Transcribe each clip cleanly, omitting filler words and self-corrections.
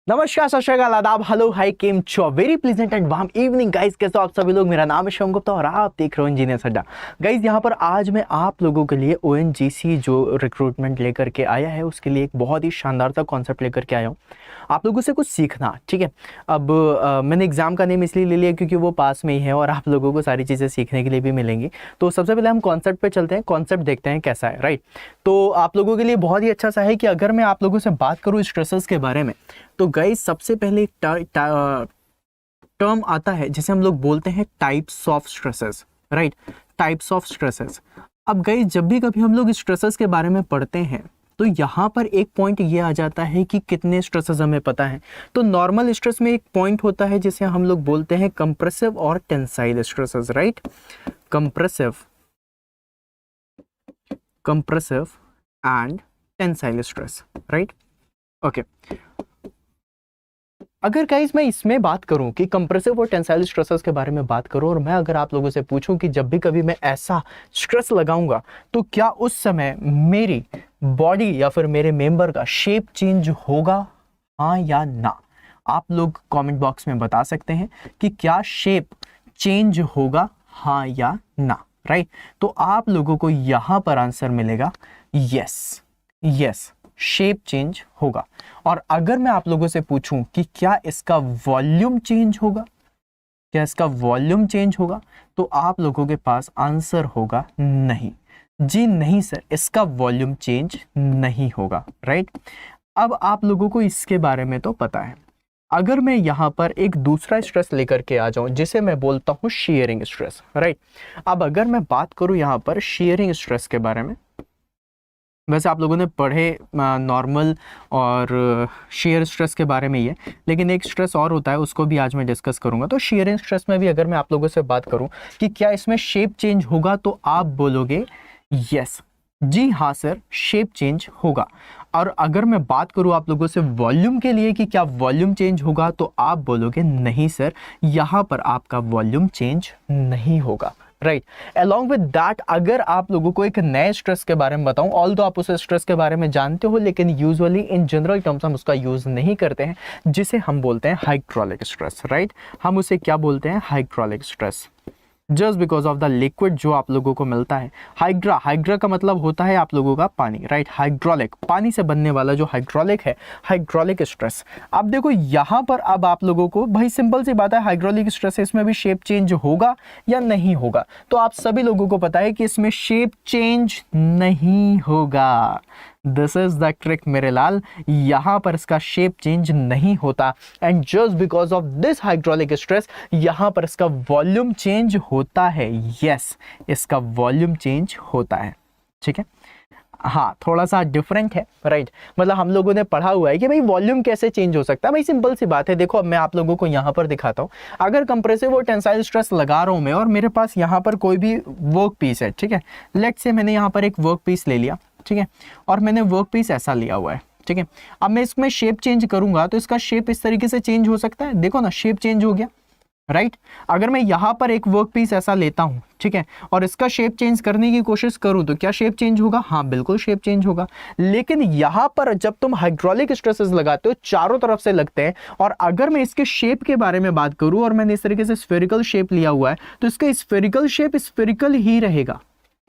नमस्कार, सत श्री अकाल, आदाब, हेलो, हाय, केम छो, very pleasant and warm evening guys. कैसे हो आप सभी लोग? मेरा नाम है शिवम गुप्ता और आप देख रहे हो इंजीनियर अड्डा। गाइस, यहाँ पर आज मैं आप लोगों के लिए ओएनजीसी जो रिक्रूटमेंट लेकर के आया है उसके लिए एक बहुत ही शानदार सा कॉन्सेप्ट लेकर के आया हूँ। आप लोगों से कुछ सीखना, ठीक है। अब मैंने एग्जाम का नेम इसलिए ले लिया क्योंकि वो पास में ही है और आप लोगों को सारी चीज़ें सीखने के लिए भी मिलेंगी। तो सबसे पहले हम कॉन्सेप्ट पे चलते हैं, कॉन्सेप्ट देखते हैं कैसा है, राइट। तो आप लोगों के लिए बहुत ही अच्छा सा है कि अगर मैं आप लोगों से बात करूँ स्ट्रेसेस के बारे में, तो गाइस सबसे पहले एक टर्म आता है जिसे हम लोग बोलते हैं types of stresses, right. Types of stresses. अब गाइस जब भी कभी हम लोग स्ट्रेसेस के बारे में पढ़ते हैं तो यहाँ पर एक पॉइंट ये आ जाता है कि कितने स्ट्रेसेस हमें पता है। तो नॉर्मल स्ट्रेस में एक पॉइंट होता है जिसे हम लोग बोलते हैं कंप्रेसिव और tensile stresses, right. Compressive and tensile stress, right. Okay, अगर गाइस मैं इसमें बात करूं कि कंप्रेसिव और टेंसाइल स्ट्रेसेस के बारे में बात करूं और मैं अगर आप लोगों से पूछूं कि जब भी कभी मैं ऐसा स्ट्रेस लगाऊंगा तो क्या उस समय मेरी बॉडी या फिर मेरे मेंबर का शेप चेंज होगा, हाँ या ना? आप लोग कमेंट बॉक्स में बता सकते हैं कि क्या शेप चेंज होगा, हाँ या ना, राइट। तो आप लोगों को यहां पर आंसर मिलेगा यस, यस, शेप चेंज होगा। और अगर मैं आप लोगों से पूछूं कि क्या इसका वॉल्यूम चेंज होगा, क्या इसका वॉल्यूम चेंज होगा, तो आप लोगों के पास आंसर होगा नहीं। जी नहीं सर, इसका वॉल्यूम चेंज नहीं होगा, राइट। अब आप लोगों को इसके बारे में तो पता है। अगर मैं यहां पर एक दूसरा स्ट्रेस लेकर के आ जाऊं जिसे मैं बोलता हूं शेयरिंग स्ट्रेस, राइट। अब अगर मैं बात करूं यहां पर शेयरिंग स्ट्रेस के बारे में, वैसे आप लोगों ने पढ़े नॉर्मल और शेयर स्ट्रेस के बारे में ही है, लेकिन एक स्ट्रेस और होता है उसको भी आज मैं डिस्कस करूंगा। तो शेयरिंग स्ट्रेस में भी अगर मैं आप लोगों से बात करूं कि क्या इसमें शेप चेंज होगा, तो आप बोलोगे यस, जी हाँ सर, शेप चेंज होगा। और अगर मैं बात करूं आप लोगों से वॉल्यूम के लिए कि क्या वॉल्यूम चेंज होगा, तो आप बोलोगे नहीं सर, यहां पर आपका वॉल्यूम चेंज नहीं होगा, राइट। अलॉन्ग विद दैट, अगर आप लोगों को एक नए स्ट्रेस के बारे में बताऊं, ऑल्दो आप उस स्ट्रेस के बारे में जानते हो लेकिन यूजुअली इन जनरल टर्म्स हम उसका यूज नहीं करते हैं, जिसे हम बोलते हैं हाइड्रोलिक स्ट्रेस, राइट। हम उसे क्या बोलते हैं? Hydraulic stress. Just because of the liquid जो आप लोगों को मिलता है। हाइड्रा का मतलब होता है आप लोगों का पानी, राइट। हाइड्रोलिक, पानी से बनने वाला जो हाइड्रोलिक है, हाइड्रोलिक स्ट्रेस। अब देखो यहाँ पर अब आप लोगों को भाई सिंपल सी बात है, हाइड्रोलिक स्ट्रेस है, इसमें भी शेप चेंज होगा या नहीं होगा? तो आप सभी लोगों को पता है कि इसमें शेप चेंज नहीं होगा। दिस इज द ट्रिक मेरे लाल, यहां पर इसका शेप चेंज नहीं होता। And just because of this hydraulic stress यहां पर इसका वॉल्यूम चेंज होता है। यस, इसका वॉल्यूम चेंज होता है, ठीक है। हाँ, थोड़ा सा डिफरेंट है, राइट। मतलब हम लोगों ने पढ़ा हुआ है कि भाई वॉल्यूम कैसे चेंज हो सकता है। भाई सिंपल सी बात है, देखो अब मैं आप लोगों को यहाँ पर दिखाता हूँ। अगर कंप्रेसिव और टेंसाइल स्ट्रेस लगा रहा हूँ मैं और मेरे पास यहाँ पर कोई भी वर्क पीस है, ठीक है। लेट्स से मैंने यहाँ पर एक वर्क पीस ले लिया, ठीक है, और मैंने वर्क पीस ऐसा लिया हुआ है, ठीक है। अब मैं इसमें शेप चेंज करूंगा तो इसका शेप इस तरीके से चेंज हो सकता है। देखो ना, शेप चेंज हो गया, राइट। अगर मैं यहां पर एक वर्क पीस ऐसा लेता हूं, ठीक है, और इसका शेप चेंज करने की कोशिश करूं तो क्या शेप चेंज होगा? हाँ, बिल्कुल शेप चेंज होगा। लेकिन यहां पर जब तुम हाइड्रोलिक स्ट्रेसेस लगाते हो चारों तरफ से लगते हैं, और अगर मैं इसके शेप के बारे में बात करूं और मैंने इस तरीके से स्फेरिकल शेप लिया हुआ है, तो इसका स्फेरिकल शेप स्फेरिकल ही रहेगा।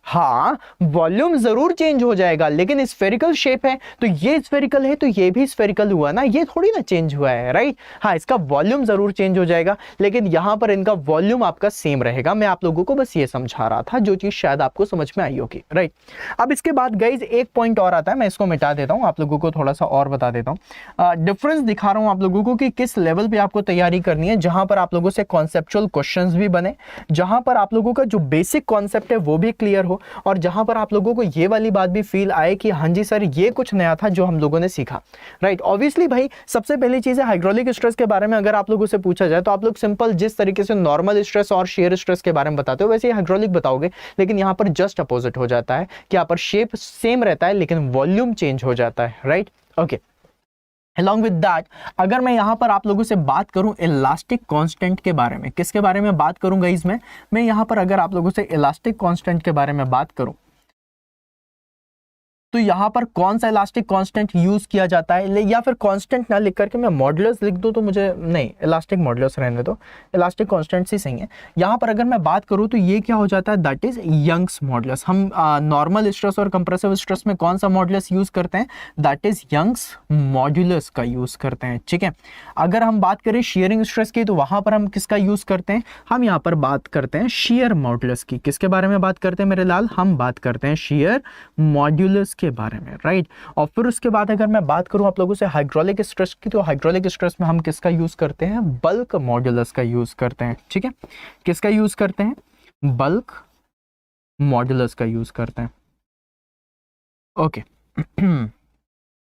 हाँ, वॉल्यूम जरूर चेंज हो जाएगा, लेकिन स्फेरिकल शेप है तो ये स्फेरिकल है तो ये भी स्फेरिकल हुआ ना, ये थोड़ी ना चेंज हुआ है, राइट। हाँ, इसका वॉल्यूम जरूर चेंज हो जाएगा लेकिन यहां पर इनका वॉल्यूम आपका सेम रहेगा। मैं आप लोगों को बस ये समझा रहा था, जो चीज शायद आपको समझ में आई होगी, राइट। अब इसके बाद गाइज एक पॉइंट और आता है, मैं इसको मिटा देता हूं, आप लोगों को थोड़ा सा और बता देता हूं। डिफरेंस दिखा रहा हूं आप लोगों को कि किस लेवल पे आपको तैयारी करनी है, जहां पर आप लोगों से कॉन्सेप्चुअल क्वेश्चंस भी बने, जहां पर आप लोगों का जो बेसिक कॉन्सेप्ट है वो भी क्लियर हो, और जहां पर आप लोगों को ये वाली बात भी फील आए कि हाँ जी सर, ये कुछ नया था जो हम लोगों ने सीखा, राइट। ऑब्वियसली भाई सबसे पहली चीज है हाइड्रोलिक स्ट्रेस के बारे में अगर आप लोगों से पूछा जाए तो आप लोग सिंपल जिस तरीके से नॉर्मल स्ट्रेस और शेयर स्ट्रेस के बारे में बताते हो वैसे ही हाइड्रोलिक बताओगे, लेकिन यहां पर जस्ट अपोजिट हो जाता है कि यहाँ पर शेप सेम रहता है लेकिन वॉल्यूम चेंज हो जाता है, right. Okay, Along with that, अगर मैं यहां पर आप लोगों से बात करूं इलास्टिक कांस्टेंट के बारे में, किसके बारे में बात करूंगा इसमें मैं यहां पर अगर आप लोगों से इलास्टिक कांस्टेंट के बारे में बात करूं तो यहाँ पर कौन सा इलास्टिक कांस्टेंट यूज किया जाता है, या फिर कांस्टेंट ना लिख करके मैं मॉडुलस लिख दूँ तो मुझे, नहीं इलास्टिक मॉडुलस रहने दो, इलास्टिक कांस्टेंट ही सही है। यहाँ पर अगर मैं बात करूँ तो ये क्या हो जाता है, दैट इज यंग्स मॉडुलस। हम नॉर्मल स्ट्रेस और कंप्रेसिव स्ट्रेस में कौन सा मॉडुलस यूज करते हैं, दैट इज यंग्स मॉडुलस का यूज करते हैं, ठीक है। अगर हम बात करें शेयरिंग स्ट्रेस की तो वहां पर हम किसका यूज करते हैं, हम यहाँ पर बात करते हैं शेयर मॉडुलस की। किसके बारे में बात करते हैं मेरे लाल, हम बात करते हैं शेयर मॉडुलस के बारे में, राइट। और फिर उसके बाद अगर मैं बात करूं आप लोगों से हाइड्रोलिक स्ट्रेस की, तो हाइड्रोलिक स्ट्रेस में हम किसका यूज करते हैं, बल्क मॉडुलस का यूज करते हैं, ठीक है। किसका यूज करते हैं, बल्क मॉडुलस का यूज करते हैं, ओके।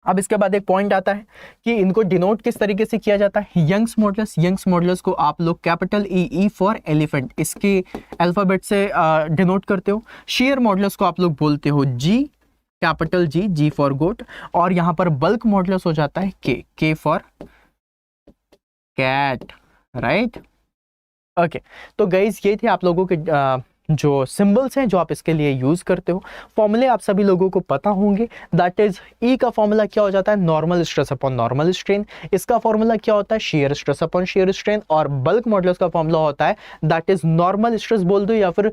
अब इसके बाद एक पॉइंट आता है कि इनको डिनोट किस तरीके से किया जाता है, यंग्स मॉडुलस। यंग्स मॉडुलस को आप लोग कैपिटल ई फॉर एलिफेंट इसके अल्फाबेट से डिनोट करते हो। शेयर मॉडुलस को आप लोग बोलते हो जी, कैपिटल जी, जी फॉर गोट। और यहां पर बल्क मॉडुलस हो जाता है के फॉर कैट, राइट, ओके। तो गाइज ये थे आप लोगों के जो सिंबल्स हैं जो आप इसके लिए यूज करते हो। फॉर्मूले आप सभी लोगों को पता होंगे, दैट इज ई का फॉर्मूला क्या हो जाता है, normal stress upon normal strain. इसका फॉर्मूला क्या होता है, shear stress upon shear strain. और बल्क मॉडुलस का फॉर्मूला होता है दैट इज नॉर्मल स्ट्रेस बोल दो, या फिर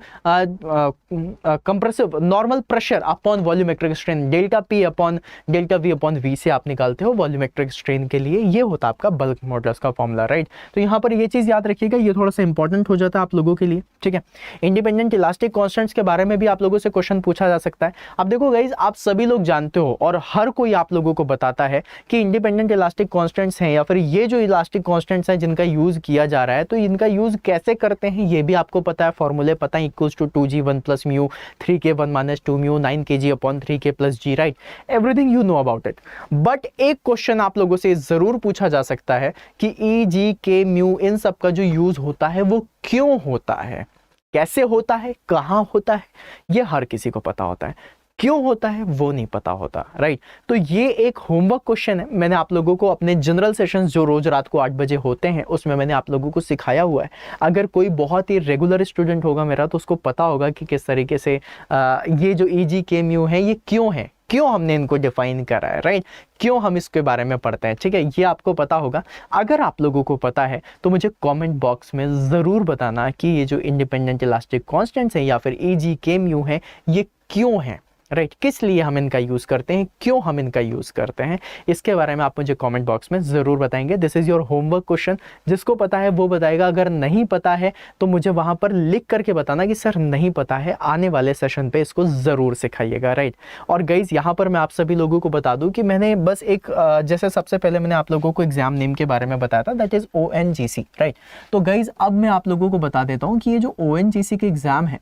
compressive normal pressure upon volumetric strain, delta P upon delta V upon V से आप निकालते हो वॉल्यूमेट्रिक स्ट्रेन के लिए। ये होता है आपका बल्क मॉडुलस का फॉर्मूला, राइट। तो यहाँ पर ये चीज याद रखिएगा, ये थोड़ा सा इंपॉर्टेंट हो जाता है आप लोगों के लिए, ठीक है। इंडिपेंडेंट इलास्टिक कांस्टेंट्स के बारे में भी आप लोगों से क्वेश्चन पूछा जा सकता है। अब देखो गाइज, आप सभी लोग जानते हो और हर कोई आप लोगों को बताता है कि इंडिपेंडेंट इलास्टिक कांस्टेंट्स हैं, या फिर ये जो इलास्टिक कांस्टेंट्स हैं जिनका यूज किया जा रहा है, तो इनका यूज कैसे करते हैं ये भी आपको पता है, फॉर्मूले पता है, equals to 2g1 plus mu 3k1 minus 2 mu 9kg upon 3k plus G, right. Everything you know about it. But एक क्वेश्चन आप लोगों से जरूर पूछा जा सकता है कि ई जी के म्यू इन सब का जो यूज होता है वो क्यों होता है, कैसे होता है, कहाँ होता है, ये हर किसी को पता होता है, क्यों होता है वो नहीं पता होता, राइट। तो ये एक होमवर्क क्वेश्चन है, मैंने आप लोगों को अपने जनरल सेशंस जो रोज रात को 8 बजे होते हैं उसमें मैंने आप लोगों को सिखाया हुआ है। अगर कोई बहुत ही रेगुलर स्टूडेंट होगा मेरा तो उसको पता होगा कि किस तरीके से ये जो ई जी के म्यू है ये क्यों है, क्यों हमने इनको डिफाइन करा है, राइट, क्यों हम इसके बारे में पढ़ते हैं, ठीक है, ये आपको पता होगा। अगर आप लोगों को पता है तो मुझे कमेंट बॉक्स में ज़रूर बताना कि ये जो इंडिपेंडेंट इलास्टिक कांस्टेंट्स हैं या फिर ई जी के म्यू हैं ये क्यों हैं, राइट, किस लिए हम इनका यूज़ करते हैं, क्यों हम इनका यूज़ करते हैं, इसके बारे में आप मुझे कमेंट बॉक्स में ज़रूर बताएंगे। This is your homework question, जिसको पता है वो बताएगा, अगर नहीं पता है तो मुझे वहाँ पर लिख करके बताना कि सर नहीं पता है, आने वाले सेशन पे इसको ज़रूर सिखाइएगा, राइट। और गाइज़ यहाँ पर मैं आप सभी लोगों को बता दूँ कि मैंने बस एक जैसे सबसे पहले मैंने आप लोगों को एग्ज़ाम नेम के बारे में बताया था, दैट इज़ ONGC, राइट। तो गाइज़ अब मैं आप लोगों को बता देता हूँ कि ये जो ONGC के एग्ज़ाम है,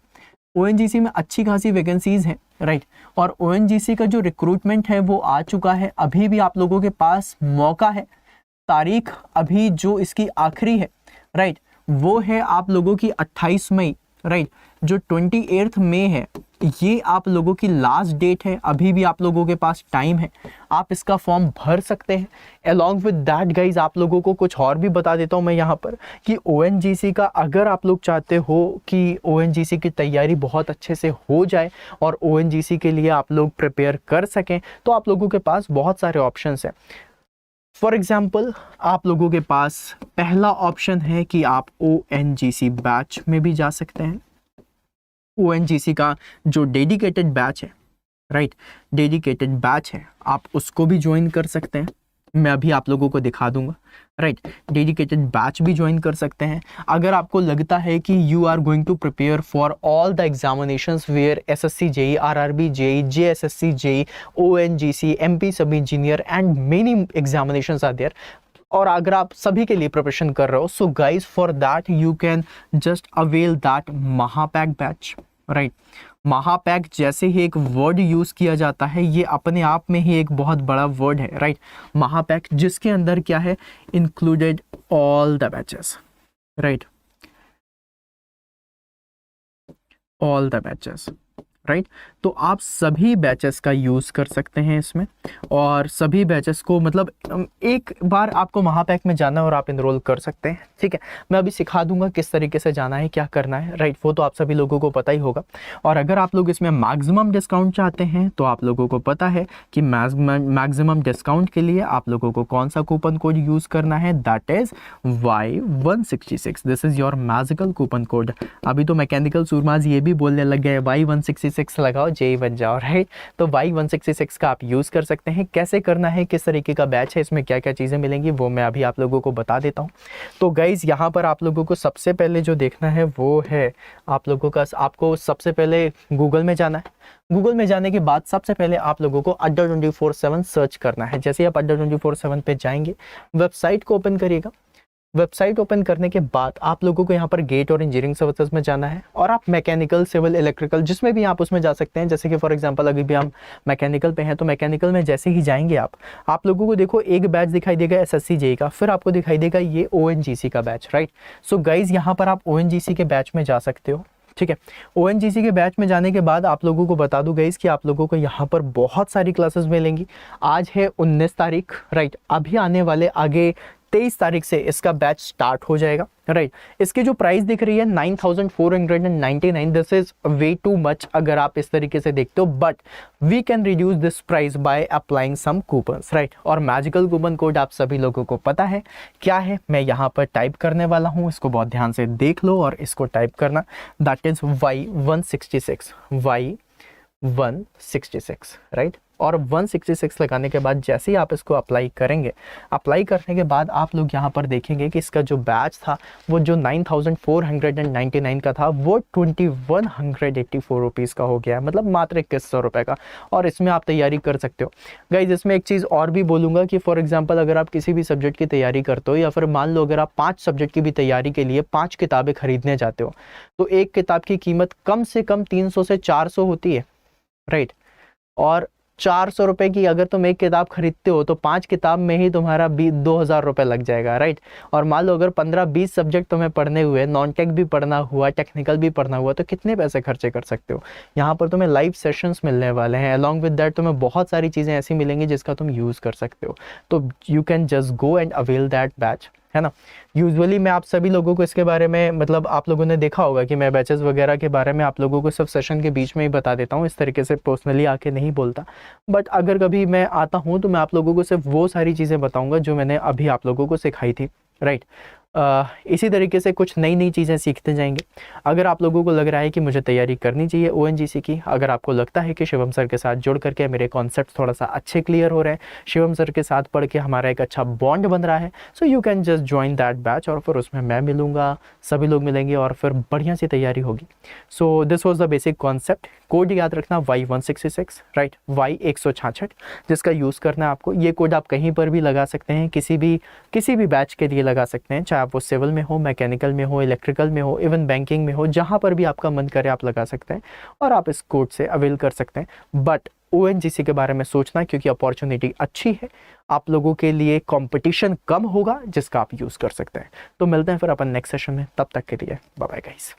ONGC में अच्छी खासी वैकेंसीज हैं, राइट। और ONGC का जो रिक्रूटमेंट है वो आ चुका है, अभी भी आप लोगों के पास मौका है। तारीख अभी जो इसकी आखिरी है, राइट, वो है आप लोगों की 28 मई, राइट। जो 28 मई है ये आप लोगों की लास्ट डेट है, अभी भी आप लोगों के पास टाइम है, आप इसका फॉर्म भर सकते हैं। अलॉन्ग विद दैट गाइज आप लोगों को कुछ और भी बता देता हूं मैं यहाँ पर कि ONGC का अगर आप लोग चाहते हो कि ONGC की तैयारी बहुत अच्छे से हो जाए और ONGC के लिए आप लोग प्रिपेयर कर सकें, तो आप लोगों के पास बहुत सारे ऑप्शंस हैं। फॉर एग्जाम्पल आप लोगों के पास पहला ऑप्शन है कि आप ONGC बैच में भी जा सकते हैं। ONGC का जो डेडिकेटेड बैच है, राइट, डेडिकेटेड बैच है, आप उसको भी ज्वाइन कर सकते हैं, मैं अभी आप लोगों को दिखा दूंगा, राइट। डेडिकेटेड बैच भी ज्वाइन कर सकते हैं। अगर आपको लगता है कि you are going to prepare for all the examinations where SSC JEE RRB JEE JSSC JEE ONGC MP सब engineer and many examinations are there, और अगर आप सभी के लिए प्रिपरेशन कर रहे हो, so guys for that you can just avail that Mahapack batch, right. Mahapack जैसे ही एक वर्ड यूज किया जाता है ये अपने आप में ही एक बहुत बड़ा वर्ड है, राइट। महापैक जिसके अंदर क्या है, included all the batches, right, all the batches, right. तो आप सभी बैचेस का यूज़ कर सकते हैं इसमें, और सभी बैचेस को मतलब एक बार आपको महापैक में जाना है और आप इनरोल कर सकते हैं, ठीक है। मैं अभी सिखा दूंगा किस तरीके से जाना है, क्या करना है, राइट। वो तो आप सभी लोगों को पता ही होगा। और अगर आप लोग इसमें मैक्सिमम डिस्काउंट चाहते हैं तो आप लोगों को पता है कि मैक्सिमम डिस्काउंट के लिए आप लोगों को कौन सा कूपन कोड यूज़ करना है, that is Y166। This is your magical coupon code. अभी तो मैकेनिकल सूरमाज ये भी बोलने लग गए Y166 लगाओ जेई बन जाओ, राइट। तो Y166 का आप यूज़ कर सकते हैं। कैसे करना है, किस तरीके का बैच है, इसमें क्या क्या चीज़ें मिलेंगी, वो मैं अभी आप लोगों को बता देता हूँ। तो गाइज़ यहाँ पर आप लोगों को सबसे पहले जो देखना है वो है आप लोगों का, आपको सबसे पहले गूगल में जाना है। गूगल में जाने के बाद सबसे पहले आप लोगों को अड्डा 24/7 सर्च करना है। जैसे आप अड्डा 24/7 पे जाएंगे, वेबसाइट को ओपन करिएगा। वेबसाइट ओपन करने के बाद आप लोगों को यहाँ पर गेट और इंजीनियरिंग सर्विसेज में जाना है, और आप मैकेनिकल, सिविल, इलेक्ट्रिकल जिसमें भी आप उसमें जा सकते हैं। जैसे कि फॉर एग्जांपल अभी भी हम मैकेनिकल पे हैं, तो मैकेनिकल में जैसे ही जाएंगे आप लोगों को देखो एक बैच दिखाई देगा SSC JEE का, फिर आपको दिखाई देगा ये ONGC का बैच, राइट। सो गाइज यहाँ पर आप ONGC के बैच में जा सकते हो, ठीक है। ONGC के बैच में जाने के बाद आप लोगों को बता दूं गाइस कि आप लोगों को यहाँ पर बहुत सारी क्लासेस मिलेंगी। आज है 19 तारीख, राइट। अभी आने वाले आगे 23 तारीख से इसका बैच स्टार्ट हो जाएगा, राइट। इसकी जो प्राइस दिख रही है 9499, this is way too much अगर आप इस तरीके से देखते हो, but we can reduce this price by applying some coupons, right. और मैजिकल कूपन कोड आप सभी लोगों को पता है क्या है, मैं यहाँ पर टाइप करने वाला हूँ, इसको बहुत ध्यान से देख लो और इसको टाइप करना, that is Y166, Y166, right. और 166 लगाने के बाद जैसे ही आप इसको अप्लाई करेंगे, अप्लाई करने के बाद आप लोग यहाँ पर देखेंगे कि इसका जो बैच था वो जो 9499 का था वो 2184 रुपीज़ का हो गया, मतलब मात्र 2100 रुपये का। और इसमें आप तैयारी कर सकते हो गाइज। इसमें एक चीज़ और भी बोलूँगा कि फॉर एग्जांपल अगर आप किसी भी सब्जेक्ट की तैयारी करते हो, या फिर मान लो अगर आप 5 सब्जेक्ट की भी तैयारी के लिए 5 किताबें खरीदने जाते हो, तो एक किताब की कीमत कम से कम 300 से 400 होती है, राइट। और 400 रुपये की अगर तुम एक किताब खरीदते हो तो 5 किताब में ही तुम्हारा 2000 रुपये लग जाएगा, राइट। और मान लो अगर 15-20 सब्जेक्ट तुम्हें पढ़ने हुए, नॉन टेक भी पढ़ना हुआ, टेक्निकल भी पढ़ना हुआ, तो कितने पैसे खर्चे कर सकते हो। यहाँ पर तुम्हें लाइव सेशंस मिलने वाले हैं, अलॉन्ग विद दैट तुम्हें बहुत सारी चीज़ें ऐसी मिलेंगी जिसका तुम यूज़ कर सकते हो। तो you can just go and avail that batch, है ना। यूजुअली मैं आप सभी लोगों को इसके बारे में, मतलब आप लोगों ने देखा होगा कि मैं बैचेस वगैरह के बारे में आप लोगों को सिर्फ सेशन के बीच में ही बता देता हूँ, इस तरीके से पर्सनली आके नहीं बोलता। बट अगर कभी मैं आता हूँ तो मैं आप लोगों को सिर्फ वो सारी चीज़ें बताऊँगा जो मैंने अभी आप लोगों को सिखाई थी, राइट। इसी तरीके से कुछ नई नई चीज़ें सीखते जाएंगे। अगर आप लोगों को लग रहा है कि मुझे तैयारी करनी चाहिए ONGC की, अगर आपको लगता है कि शिवम सर के साथ जुड़ करके मेरे कॉन्सेप्ट थोड़ा सा अच्छे क्लियर हो रहे हैं, शिवम सर के साथ पढ़ के हमारा एक अच्छा बॉन्ड बन रहा है, so you can just join that batch. और फिर उसमें मैं मिलूँगा, सभी लोग मिलेंगे और फिर बढ़िया सी तैयारी होगी। So this was the basic concept. Code याद रखना Y166, राइट, Y166 जिसका यूज़ करना है आपको। ये कोड आप कहीं पर भी लगा सकते हैं, किसी भी बैच के लिए लगा सकते हैं, चाहे आप वो सिविल में हो, मैकेनिकल में हो, इलेक्ट्रिकल में हो, इवन बैंकिंग में हो, जहाँ पर भी आपका मन करे आप लगा सकते हैं और आप इस कोड से अवेल कर सकते हैं। बट ONGC के बारे में सोचना, क्योंकि अपॉर्चुनिटी अच्छी है, आप लोगों के लिए कंपटीशन कम होगा जिसका आप यूज़ कर सकते हैं। तो मिलते हैं फिर अपन नेक्स्ट सेशन में, तब तक के लिए बाय बाय गाइस।